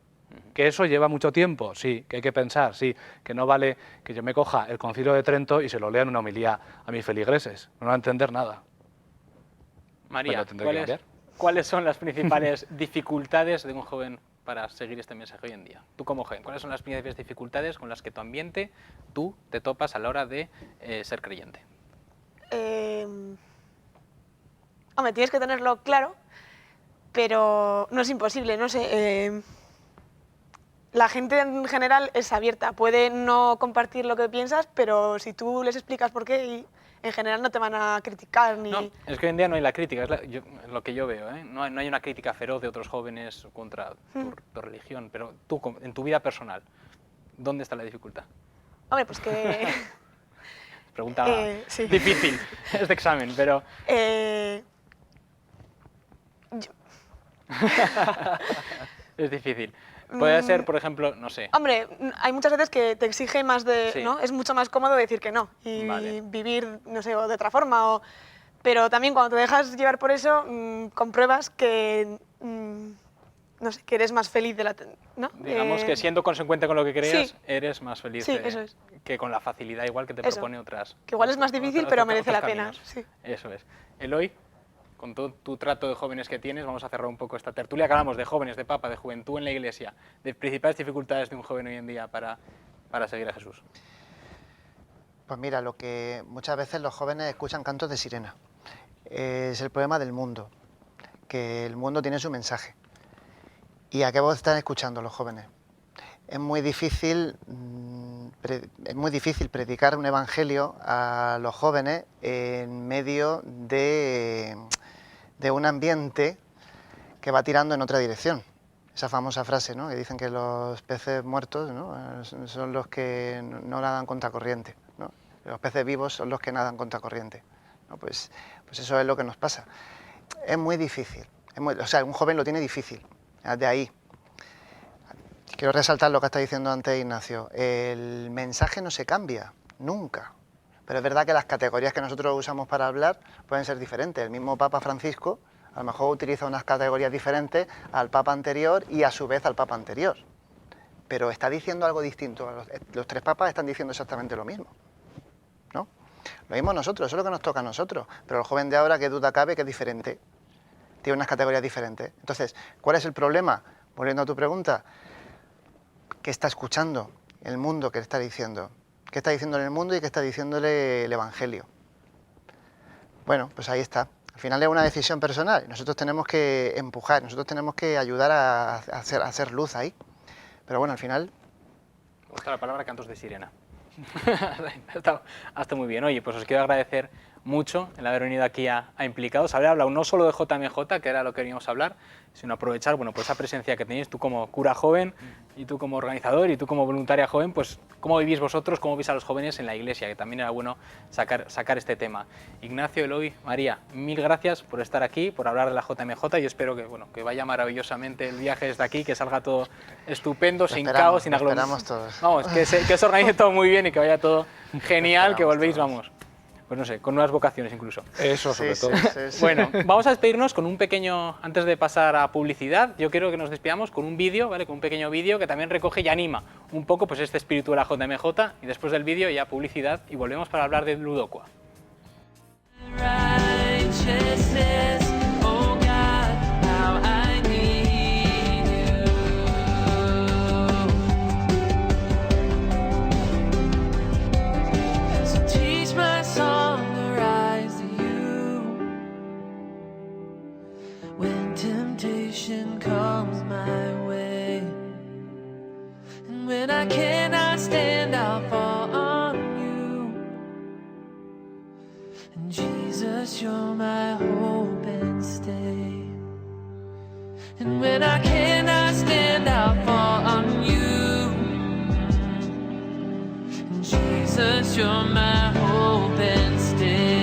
¿Que eso lleva mucho tiempo? Sí. ¿Que hay que pensar? Sí. Que no vale que yo me coja el Concilio de Trento y se lo lea en una homilía a mis feligreses. No van a entender nada. María, ¿cuáles son las principales dificultades de un joven para seguir este mensaje hoy en día? Tú como joven, ¿cuáles son las principales dificultades con las que tu ambiente, tú te topas a la hora de ser creyente? Hombre, tienes que tenerlo claro, pero no es imposible, no sé. La gente en general es abierta, puede no compartir lo que piensas, pero si tú les explicas por qué, en general no te van a criticar ni... No, es que hoy en día no hay la crítica, es lo que yo veo, ¿eh? No hay una crítica feroz de otros jóvenes contra tu religión, pero tú, en tu vida personal, ¿dónde está la dificultad? Hombre, pues que... Pregunta difícil, es de examen, pero... Es difícil. Puede ser, por ejemplo, no sé... Hombre, hay muchas veces que te exige más de... Sí. ¿no? Es mucho más cómodo decir que no y vivir, no sé, o de otra forma. Pero también cuando te dejas llevar por eso, compruebas que... no sé, que eres más feliz de la... ¿no? Digamos que siendo consecuente con lo que creas, eres más feliz eso es. que con la facilidad igual que te propone otras... Que igual es más difícil, pero merece la pena. Sí. Eso es. Eloy, con todo tu trato de jóvenes que tienes, vamos a cerrar un poco esta tertulia que hablamos de jóvenes, de papa, de juventud en la Iglesia, de principales dificultades de un joven hoy en día para seguir a Jesús. Pues mira, lo que muchas veces los jóvenes escuchan cantos de sirena. Es el problema del mundo, que el mundo tiene su mensaje. ¿Y a qué voz están escuchando los jóvenes? Es muy difícil predicar un evangelio a los jóvenes en medio de un ambiente que va tirando en otra dirección. Esa famosa frase, ¿no?, que dicen que los peces muertos, ¿no?, son los que no nadan contra corriente, ¿no? Los peces vivos son los que nadan contra corriente, ¿no? Pues eso es lo que nos pasa. Es muy difícil, o sea, un joven lo tiene difícil, de ahí. Quiero resaltar lo que está diciendo antes Ignacio. El mensaje no se cambia, nunca. Pero es verdad que las categorías que nosotros usamos para hablar pueden ser diferentes. El mismo Papa Francisco a lo mejor utiliza unas categorías diferentes al Papa anterior y a su vez al Papa anterior. Pero está diciendo algo distinto. Los tres papas están diciendo exactamente lo mismo, ¿no? Lo mismo nosotros, eso es lo que nos toca a nosotros. Pero el joven de ahora, qué duda cabe, que es diferente. Tiene unas categorías diferentes. Entonces, ¿cuál es el problema? Volviendo a tu pregunta, ¿qué está escuchando el mundo que le está diciendo? ¿Qué está diciendo en el mundo y qué está diciéndole el Evangelio? Bueno, pues ahí está. Al final es una decisión personal. Nosotros tenemos que empujar, nosotros tenemos que ayudar a hacer luz ahí. Pero bueno, al final... Me gusta la palabra cantos de sirena. Hasta muy bien. Oye, pues os quiero agradecer mucho el haber venido aquí a Implicados, haber hablado no solo de JMJ, que era lo que veníamos a hablar, sino aprovechar, bueno, pues esa presencia que tenéis, tú como cura joven, y tú como organizador, y tú como voluntaria joven, pues cómo vivís vosotros, cómo veis a los jóvenes en la iglesia, que también era bueno sacar este tema. Ignacio, Eloy, María, mil gracias por estar aquí, por hablar de la JMJ, y espero que, bueno, que vaya maravillosamente el viaje desde aquí, que salga todo estupendo, sin caos, sin aglomeración. Todos. Vamos, que se organice todo muy bien y que vaya todo genial, que volvéis, todos. Vamos. Pues no sé, con nuevas vocaciones incluso. Eso, sobre todo. Sí. Bueno, vamos a despedirnos con un pequeño, antes de pasar a publicidad, yo quiero que nos despidamos con un vídeo, ¿vale? Con un pequeño vídeo que también recoge y anima un poco pues este espíritu de la JMJ, y después del vídeo ya publicidad y volvemos para hablar de Ludocua. Comes my way, and when I cannot stand, I'll fall on you. And Jesus, you're my hope and stay. And when I cannot stand, I'll fall on you. And Jesus, you're my hope and stay.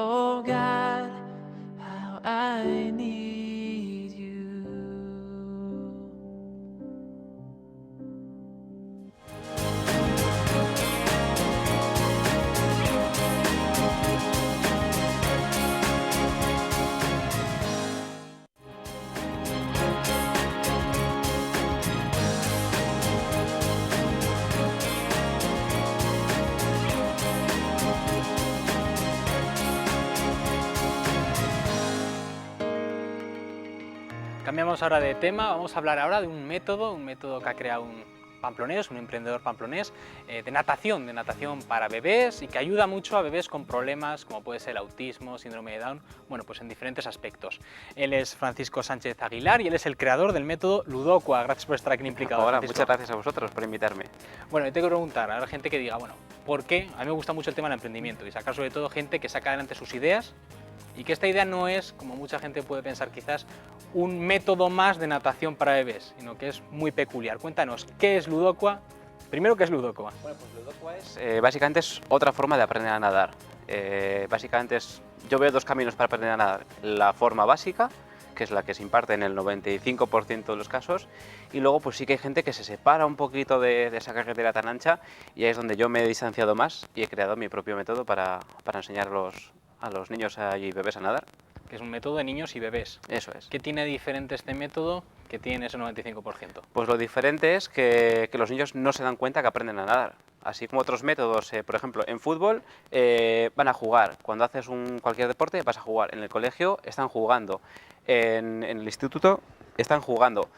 Oh God, how I need you. Cambiamos ahora de tema, vamos a hablar ahora de un método que ha creado pamplonés, un emprendedor pamplonés de natación para bebés y que ayuda mucho a bebés con problemas como puede ser el autismo, síndrome de Down, bueno, pues en diferentes aspectos. Él es Francisco Sánchez Aguilar y él es el creador del método Ludocua. Gracias por estar aquí implicado. Ahora, Francisco. muchas gracias a vosotros por invitarme. Bueno, yo tengo que preguntar, habrá gente que diga, bueno, ¿por qué? A mí me gusta mucho el tema del emprendimiento y sacar sobre todo gente que saca adelante sus ideas y que esta idea no es, como mucha gente puede pensar quizás, un método más de natación para bebés, sino que es muy peculiar. Cuéntanos, ¿qué es Ludocua? Primero, ¿qué es Ludocua? Bueno, pues Ludocua básicamente es otra forma de aprender a nadar. Yo veo dos caminos para aprender a nadar. La forma básica, que es la que se imparte en el 95% de los casos, y luego pues sí que hay gente que se separa un poquito de esa carretera tan ancha y ahí es donde yo me he distanciado más y he creado mi propio método para enseñar a los niños y bebés a nadar. Que es un método de niños y bebés. Eso es. ¿Qué tiene diferente este método que tiene ese 95%? Pues lo diferente es que los niños no se dan cuenta que aprenden a nadar. Así como otros métodos, por ejemplo, en fútbol van a jugar. Cuando haces cualquier deporte vas a jugar. En el colegio están jugando. En el instituto están jugando.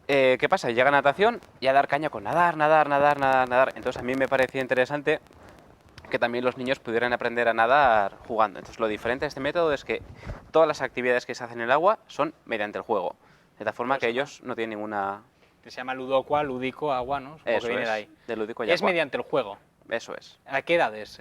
¿Qué pasa? Llega a natación y a dar caña con nadar. Entonces a mí me parecía interesante que también los niños pudieran aprender a nadar jugando. Entonces lo diferente de este método es que todas las actividades que se hacen en el agua son mediante el juego. De tal forma que ellos no tienen ninguna... Que se llama Ludocua, lúdico, agua, ¿no? Supongo que viene de ahí. De lúdico y Es agua. mediante el juego. Eso es. ¿A qué edades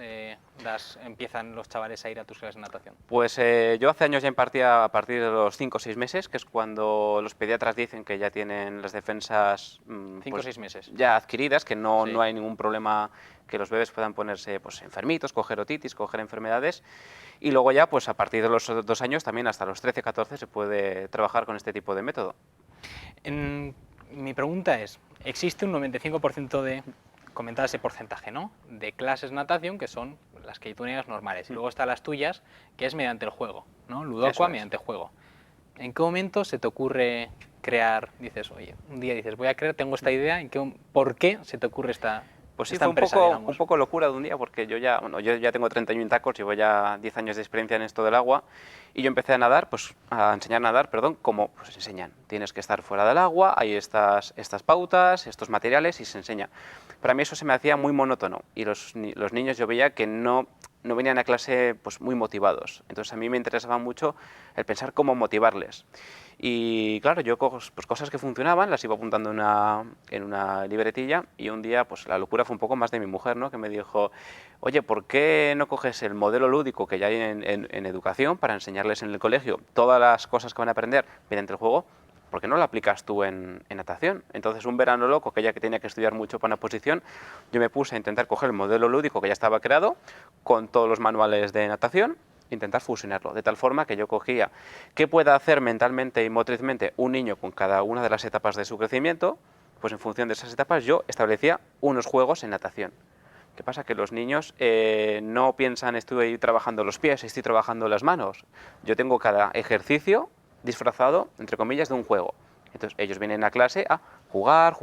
empiezan los chavales a ir a tus clases de natación? Pues yo hace años ya impartía a partir de los 5 o 6 meses, que es cuando los pediatras dicen que ya tienen las defensas 5 o 6 meses. ya adquiridas, que no, Sí. no hay ningún problema que los bebés puedan ponerse pues, enfermitos, coger otitis, coger enfermedades. Y luego ya, pues a partir de los 2 años, también hasta los 13, 14, se puede trabajar con este tipo de método. Mi pregunta es, existe un 95% de, comentaba ese porcentaje, ¿no?, de clases de natación que son las que tú niegas normales, y luego están las tuyas, que es mediante el juego, ¿no? Ludocua Eso es. mediante juego. ¿En qué momento se te ocurre crear, dices, oye, un día dices, voy a crear, tengo esta idea, ¿por qué se te ocurre esta Pues sí, esta fue empresa, digamos? un poco locura de un día, porque yo ya tengo 31 tacos, llevo ya 10 años de experiencia en esto del agua, y yo empecé a nadar, pues a enseñar a nadar, perdón, como pues enseñan. Tienes que estar fuera del agua, hay estas pautas, estos materiales, y se enseña. Para mí eso se me hacía muy monótono, y los niños yo veía que no venían a clase pues muy motivados. Entonces a mí me interesaba mucho el pensar cómo motivarles. Y claro, yo pues, cosas que funcionaban las iba apuntando en una libretilla, y un día pues la locura fue un poco más de mi mujer, ¿no?, que me dijo, oye, ¿por qué no coges el modelo lúdico que ya hay en educación para enseñarles en el colegio todas las cosas que van a aprender mediante el juego? ¿Por qué no lo aplicas tú en natación? Entonces, un verano loco, que ya que tenía que estudiar mucho para una posición, yo me puse a intentar coger el modelo lúdico que ya estaba creado con todos los manuales de natación, intentar fusionarlo, de tal forma que yo cogía qué puede hacer mentalmente y motrizmente un niño con cada una de las etapas de su crecimiento, pues en función de esas etapas yo establecía unos juegos en natación. ¿Qué pasa? Que los niños no piensan, estoy trabajando los pies, estoy trabajando las manos. Yo tengo cada ejercicio disfrazado, entre comillas, de un juego. Entonces ellos vienen a clase a jugar,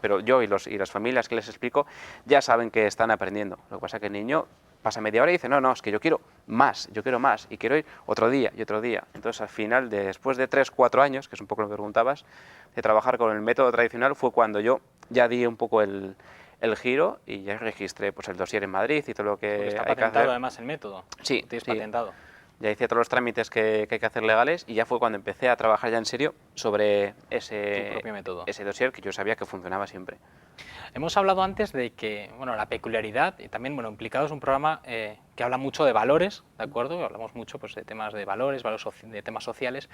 pero yo y las familias que les explico ya saben que están aprendiendo. Lo que pasa es que el niño pasa media hora y dice, no, es que yo quiero más, y quiero ir otro día y otro día. Entonces al final, después de 3 o 4 años, que es un poco lo que preguntabas, de trabajar con el método tradicional, fue cuando yo ya di un poco el giro y ya registré pues, el dossier en Madrid y todo lo que Porque está hay que patentado hacer. además el método. Sí, Tienes sí. patentado. Ya hice todos los trámites que hay que hacer legales y ya fue cuando empecé a trabajar ya en serio sobre Tu propio método. ese dossier que yo sabía que funcionaba siempre. Hemos hablado antes de que, bueno, la peculiaridad y también, bueno, Implicado es un programa que habla mucho de valores, ¿de acuerdo? Hablamos mucho pues, de temas de valores, de temas sociales,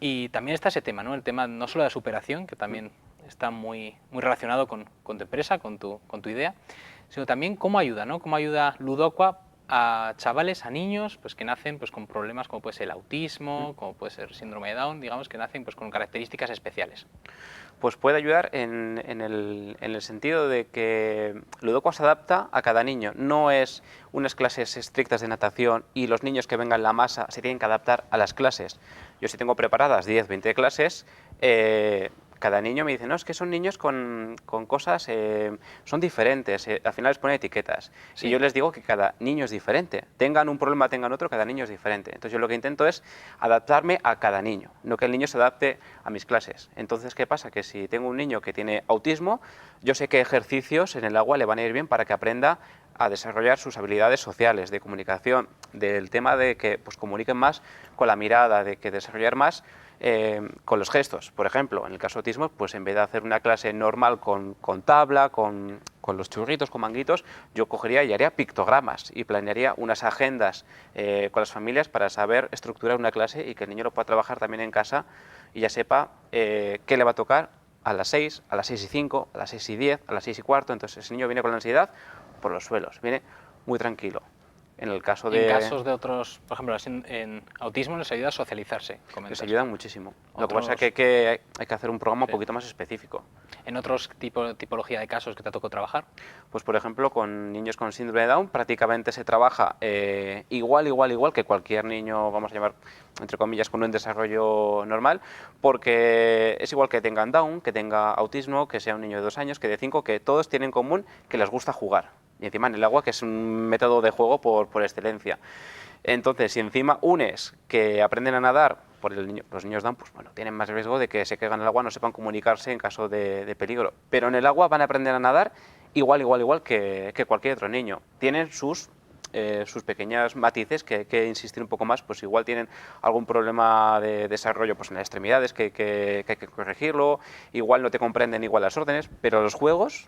y también está ese tema, ¿no? El tema no solo de la superación, que también está muy relacionado con tu empresa, con tu idea, sino también cómo ayuda, ¿no? Cómo ayuda Ludocua a chavales, a niños pues, que nacen pues, con problemas como puede ser el autismo, como puede ser el síndrome de Down, digamos, que nacen pues, con características especiales. Pues puede ayudar en el sentido de que Ludocua se adapta a cada niño. No es unas clases estrictas de natación y los niños que vengan la masa se tienen que adaptar a las clases. Yo si tengo preparadas 10, 20 clases, cada niño me dice, no, es que son niños con cosas, son diferentes, al final les ponen etiquetas. Sí. Y yo les digo que cada niño es diferente, tengan un problema, tengan otro, cada niño es diferente. Entonces yo lo que intento es adaptarme a cada niño, no que el niño se adapte a mis clases. Entonces, ¿qué pasa? Que si tengo un niño que tiene autismo, yo sé qué ejercicios en el agua le van a ir bien para que aprenda a desarrollar sus habilidades sociales, de comunicación, del tema de que pues, comuniquen más con la mirada, de que desarrollar más con los gestos. Por ejemplo, en el caso de autismo, pues en vez de hacer una clase normal con tabla, con los churritos, con manguitos, yo cogería y haría pictogramas y planearía unas agendas con las familias para saber estructurar una clase y que el niño lo pueda trabajar también en casa y ya sepa qué le va a tocar a las 6, a las 6 y 5, a las 6 y 10, a las 6 y cuarto. Entonces ese niño viene con la ansiedad por los suelos, viene muy tranquilo. En el caso de... En casos de otros, por ejemplo, en autismo les ayuda a socializarse, comentas. Les ayudan muchísimo. Lo que Otros- pasa es que hay que hacer un programa Sí. un poquito más específico. En otros tipología de casos que te tocó trabajar. Pues por ejemplo, con niños con síndrome de Down prácticamente se trabaja igual que cualquier niño, vamos a llamar, entre comillas, con un desarrollo normal, porque es igual que tengan Down, que tenga autismo, que sea un niño de 2 años, que de 5, que todos tienen en común que les gusta jugar. Y encima en el agua, que es un método de juego por excelencia. Entonces, si encima unes que aprenden a nadar, los niños Down, pues bueno, tienen más riesgo de que se caigan en el agua, no sepan comunicarse en caso de peligro. Pero en el agua van a aprender a nadar igual que cualquier otro niño. Tienen sus pequeñas matices que hay que insistir un poco más, pues igual tienen algún problema de desarrollo pues en las extremidades que hay que corregirlo, igual no te comprenden igual las órdenes, pero los juegos,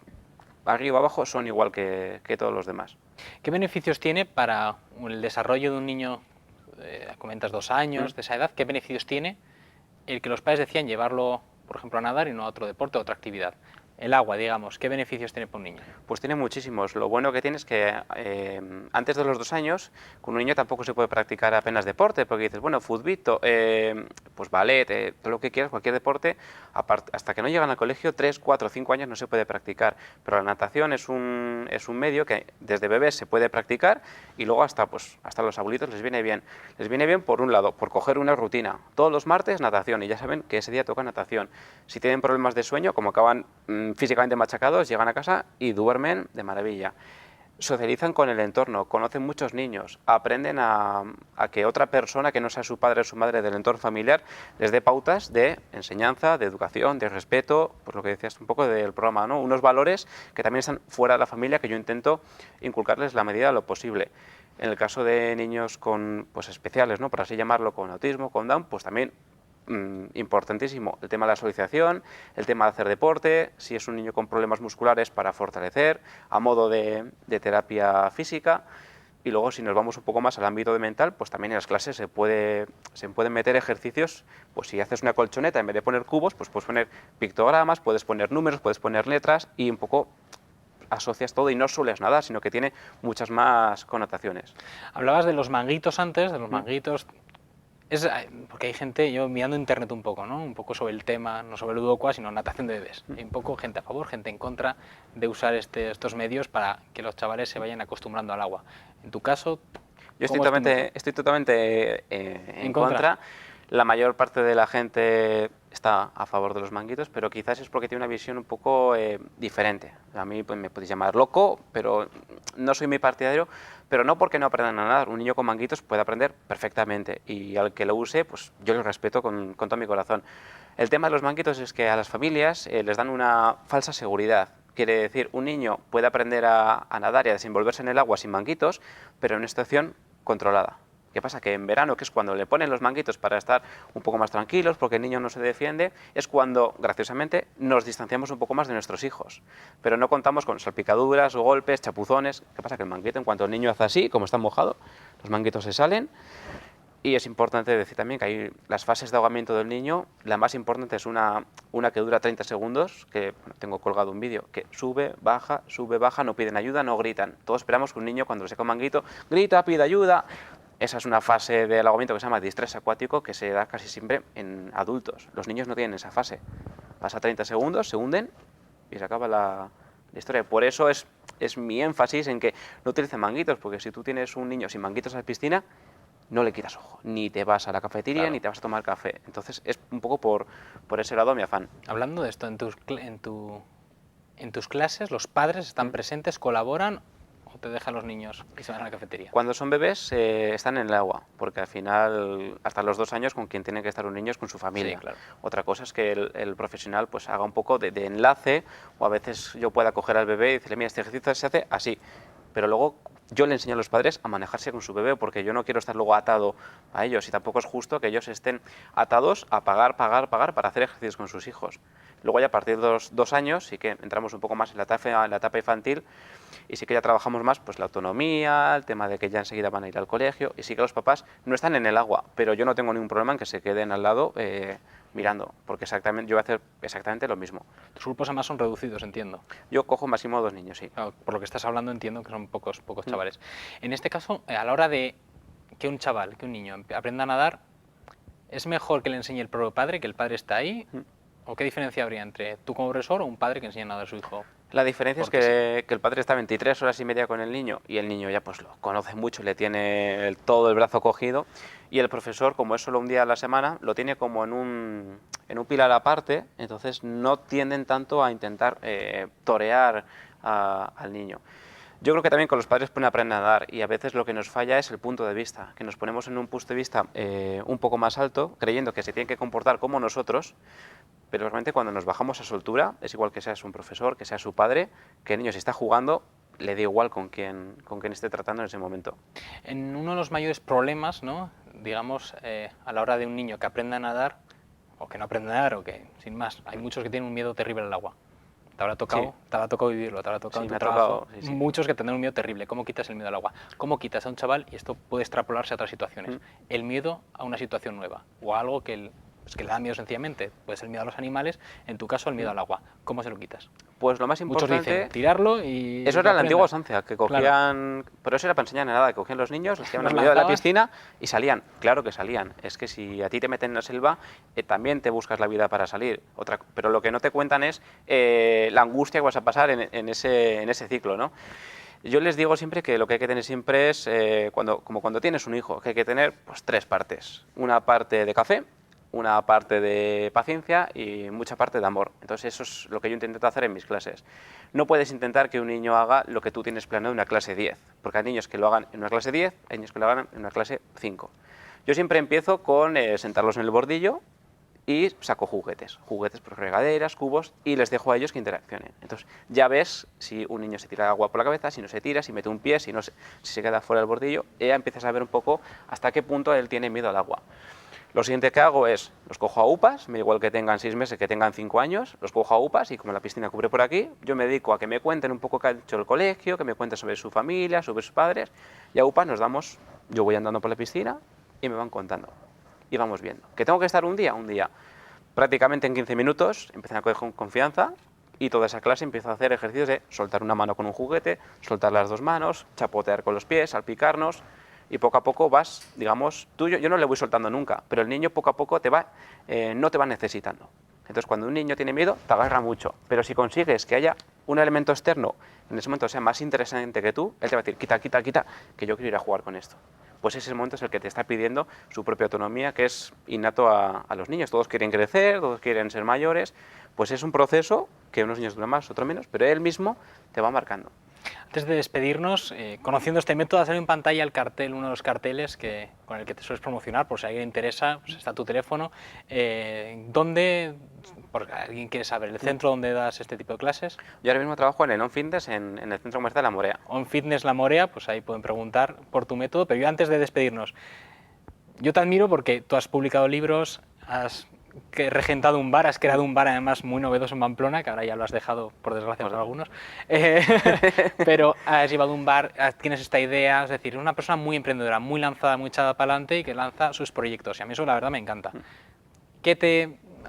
arriba abajo, son igual que todos los demás. ¿Qué beneficios tiene para el desarrollo de un niño, comentas 2 años, de esa edad, qué beneficios tiene el que los padres decían llevarlo, por ejemplo, a nadar y no a otro deporte, a otra actividad? El agua, digamos, ¿qué beneficios tiene para un niño? Pues tiene muchísimos. Lo bueno que tiene es que antes de los 2 años, con un niño tampoco se puede practicar apenas deporte, porque dices, bueno, futbito, pues ballet, todo lo que quieras, cualquier deporte, hasta que no llegan al colegio, 3, 4, 5 años no se puede practicar. Pero la natación es un medio que desde bebés se puede practicar y luego hasta los abuelitos les viene bien. Les viene bien, por un lado, por coger una rutina. Todos los martes natación y ya saben que ese día toca natación. Si tienen problemas de sueño, como acaban físicamente machacados, llegan a casa y duermen de maravilla. Socializan con el entorno, conocen muchos niños, aprenden a que otra persona que no sea su padre o su madre del entorno familiar les dé pautas de enseñanza, de educación, de respeto, pues lo que decías un poco del programa, ¿no? Unos valores que también están fuera de la familia que yo intento inculcarles la medida de lo posible. En el caso de niños con pues especiales, ¿no? Por así llamarlo, con autismo, con Down, pues también importantísimo el tema de la socialización, el tema de hacer deporte, si es un niño con problemas musculares para fortalecer, a modo de terapia física. Y luego, si nos vamos un poco más al ámbito de mental, pues también en las clases se pueden meter ejercicios, pues si haces una colchoneta, en vez de poner cubos, pues puedes poner pictogramas, puedes poner números, puedes poner letras y un poco asocias todo y no solo es nada, sino que tiene muchas más connotaciones. Hablabas de los manguitos antes, de los manguitos. Porque hay gente, yo mirando internet un poco, ¿no? Un poco sobre el tema, no sobre ludocua, sino natación de bebés. Hay un poco gente a favor, gente en contra de usar estos medios para que los chavales se vayan acostumbrando al agua. En tu caso, yo estoy ¿cómo es tu totalmente en contra. La mayor parte de la gente está a favor de los manguitos, pero quizás es porque tiene una visión un poco diferente. A mí pues, me podéis llamar loco, pero no soy muy partidario, pero no porque no aprendan a nadar. Un niño con manguitos puede aprender perfectamente y al que lo use, pues yo lo respeto con todo mi corazón. El tema de los manguitos es que a las familias les dan una falsa seguridad. Quiere decir, un niño puede aprender a nadar y a desenvolverse en el agua sin manguitos, pero en una situación controlada. ¿Qué pasa? Que en verano, que es cuando le ponen los manguitos para estar un poco más tranquilos, porque el niño no se defiende, es cuando, graciosamente, nos distanciamos un poco más de nuestros hijos. Pero no contamos con salpicaduras, golpes, chapuzones. ¿Qué pasa? Que el manguito, en cuanto el niño hace así, como está mojado, los manguitos se salen. Y es importante decir también que hay las fases de ahogamiento del niño. La más importante es una que dura 30 segundos, que bueno, tengo colgado un vídeo, que sube, baja, no piden ayuda, no gritan. Todos esperamos que un niño, cuando le seca un manguito, grita, pide ayuda. Esa es una fase del ahogamiento que se llama distrés acuático, que se da casi siempre en adultos. Los niños no tienen esa fase. Pasa 30 segundos, se hunden y se acaba la historia. Por eso es mi énfasis en que no utilicen manguitos, porque si tú tienes un niño sin manguitos en la piscina, no le quitas ojo, ni te vas a la cafetería, Claro. ni te vas a tomar café. Entonces es un poco por ese lado mi afán. Hablando de esto, en tus clases, ¿los padres están presentes, colaboran o te dejan los niños y se van a la cafetería? Cuando son bebés están en el agua, porque al final, hasta los 2 años, con quien tiene que estar un niño es con su familia. Sí, claro. Otra cosa es que el profesional pues haga un poco de enlace, o a veces yo pueda coger al bebé y decirle, mira, este ejercicio se hace así, pero luego yo le enseño a los padres a manejarse con su bebé, porque yo no quiero estar luego atado a ellos, y tampoco es justo que ellos estén atados a pagar para hacer ejercicios con sus hijos. Luego ya a partir de los 2 años sí que entramos un poco más en la etapa infantil, y sí que ya trabajamos más pues la autonomía, el tema de que ya enseguida van a ir al colegio, y sí que los papás no están en el agua, pero yo no tengo ningún problema en que se queden al lado mirando, porque exactamente, yo voy a hacer exactamente lo mismo. Tus grupos además son reducidos, entiendo. Yo cojo máximo 2 niños, sí. Claro, por lo que estás hablando entiendo que son pocos chavales. En este caso, a la hora de que un chaval, que un niño aprenda a nadar, ¿es mejor que le enseñe el propio padre, que el padre está ahí? ¿O qué diferencia habría entre tú como profesor o un padre que enseña a nadar a su hijo? La diferencia es Porque que el padre está 23 horas y media con el niño, y el niño ya pues lo conoce mucho, le tiene todo el brazo cogido, y el profesor, como es solo un día a la semana, lo tiene como en un pilar aparte, entonces no tienden tanto a intentar torear al niño. Yo creo que también con los padres pueden aprender a nadar, y a veces lo que nos falla es el punto de vista, que nos ponemos en un punto de vista un poco más alto, creyendo que se tienen que comportar como nosotros, pero realmente cuando nos bajamos a soltura, es igual que seas un profesor, que sea su padre, que el niño si está jugando, le da igual con quién esté tratando en ese momento. En uno de los mayores problemas, ¿no? Digamos, a la hora de un niño que aprenda a nadar, o que no aprenda a nadar, o que, sin más, hay muchos que tienen un miedo terrible al agua. Te habrá tocado, Sí. te habrá tocado vivirlo, te habrá tocado Sí, en tu me ha trabajo. tocado, sí, sí. Muchos que tendrán un miedo terrible. ¿Cómo quitas el miedo al agua? ¿Cómo quitas a un chaval, y esto puede extrapolarse a otras situaciones, el miedo a una situación nueva, o a algo que le da miedo sencillamente? Puede ser el miedo a los animales, en tu caso el miedo al agua. ¿Cómo se lo quitas? Pues lo más Muchos importante... dicen tirarlo y... Eso era la aprenda. antigua usanza, que cogían... Claro. Pero eso era para enseñar nada, que cogían los niños, los llevaban Los al medio de la lanzabas. piscina y salían. Claro que salían. Es que si a ti te meten en la selva, también te buscas la vida para salir. Pero lo que no te cuentan es la angustia que vas a pasar en ese ciclo, ¿no? Yo les digo siempre que lo que hay que tener siempre es, como cuando tienes un hijo, que hay que tener pues 3 partes. Una parte de café, una parte de paciencia y mucha parte de amor. Entonces eso es lo que yo intento hacer en mis clases. No puedes intentar que un niño haga lo que tú tienes planeado en una clase 10, porque hay niños que lo hagan en una clase 10, hay niños que lo hagan en una clase 5. Yo siempre empiezo con sentarlos en el bordillo y saco juguetes, por regaderas, cubos, y les dejo a ellos que interaccionen. Entonces ya ves si un niño se tira agua por la cabeza, si no se tira, si mete un pie, si se queda fuera del bordillo, y ya empiezas a ver un poco hasta qué punto él tiene miedo al agua. Lo siguiente que hago es, los cojo a UPAs, me da igual que tengan 6 meses, que tengan 5 años, los cojo a UPAs, y como la piscina cubre por aquí, yo me dedico a que me cuenten un poco qué ha hecho el colegio, que me cuenten sobre su familia, sobre sus padres, y a UPAs yo voy andando por la piscina y me van contando, y vamos viendo. ¿Que tengo que estar un día? Un día. Prácticamente en 15 minutos empiezan a coger con confianza, y toda esa clase empiezo a hacer ejercicios de soltar una mano con un juguete, soltar las 2 manos, chapotear con los pies, salpicarnos, y poco a poco vas, digamos, yo no le voy soltando nunca, pero el niño poco a poco no te va necesitando. Entonces cuando un niño tiene miedo, te agarra mucho, pero si consigues que haya un elemento externo, en ese momento sea más interesante que tú, él te va a decir, quita, que yo quiero ir a jugar con esto. Pues ese momento es el que te está pidiendo su propia autonomía, que es innato a los niños. Todos quieren crecer, todos quieren ser mayores, pues es un proceso que unos niños duran más, otros menos, pero él mismo te va marcando. Antes de despedirnos, conociendo este método, ha salido en pantalla el cartel, uno de los carteles con el que te sueles promocionar, por si a alguien le interesa, pues está tu teléfono. ¿Dónde, por alguien quiere saber, el centro donde das este tipo de clases? Yo ahora mismo trabajo en el On Fitness, en el Centro Comercial La Morea. On Fitness La Morea, pues ahí pueden preguntar por tu método, pero yo antes de despedirnos, yo te admiro porque tú has publicado libros, has regentado un bar, has creado un bar además muy novedoso en Pamplona, que ahora ya lo has dejado, por desgracia, para algunos, pero has llevado un bar, tienes esta idea, es decir, eres una persona muy emprendedora, muy lanzada, muy echada para adelante y que lanza sus proyectos, y a mí eso la verdad me encanta.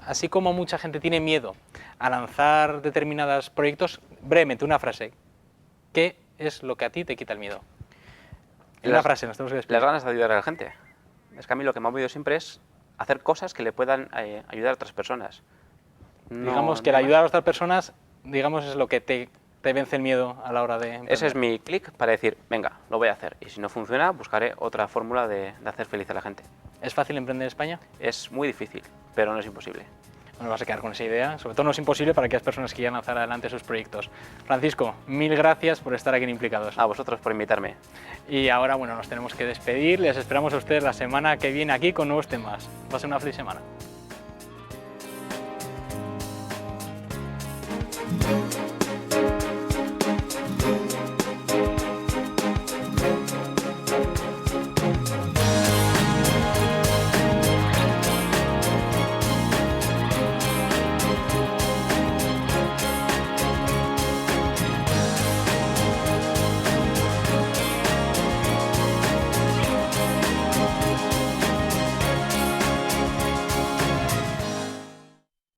Así como mucha gente tiene miedo a lanzar determinados proyectos, brevemente, una frase, ¿qué es lo que a ti te quita el miedo? En una frase, nos tenemos que despedir. Las ganas de ayudar a la gente. Es que a mí lo que me ha movido siempre es hacer cosas que le puedan ayudar a otras personas. Digamos que el ayudar a otras personas, digamos, es lo que te te vence el miedo a la hora de emprender? Ese es mi clic para decir, venga, lo voy a hacer. Y si no funciona, buscaré otra fórmula de hacer feliz a la gente. ¿Es fácil emprender en España? Es muy difícil, pero no es imposible. Bueno, vas a quedar con esa idea. Sobre todo no es imposible para aquellas personas que quieran lanzar adelante sus proyectos. Francisco, mil gracias por estar aquí en Implicados. A vosotros por invitarme. Y ahora, bueno, nos tenemos que despedir. Les esperamos a ustedes la semana que viene aquí con nuevos temas. Pasen una feliz semana.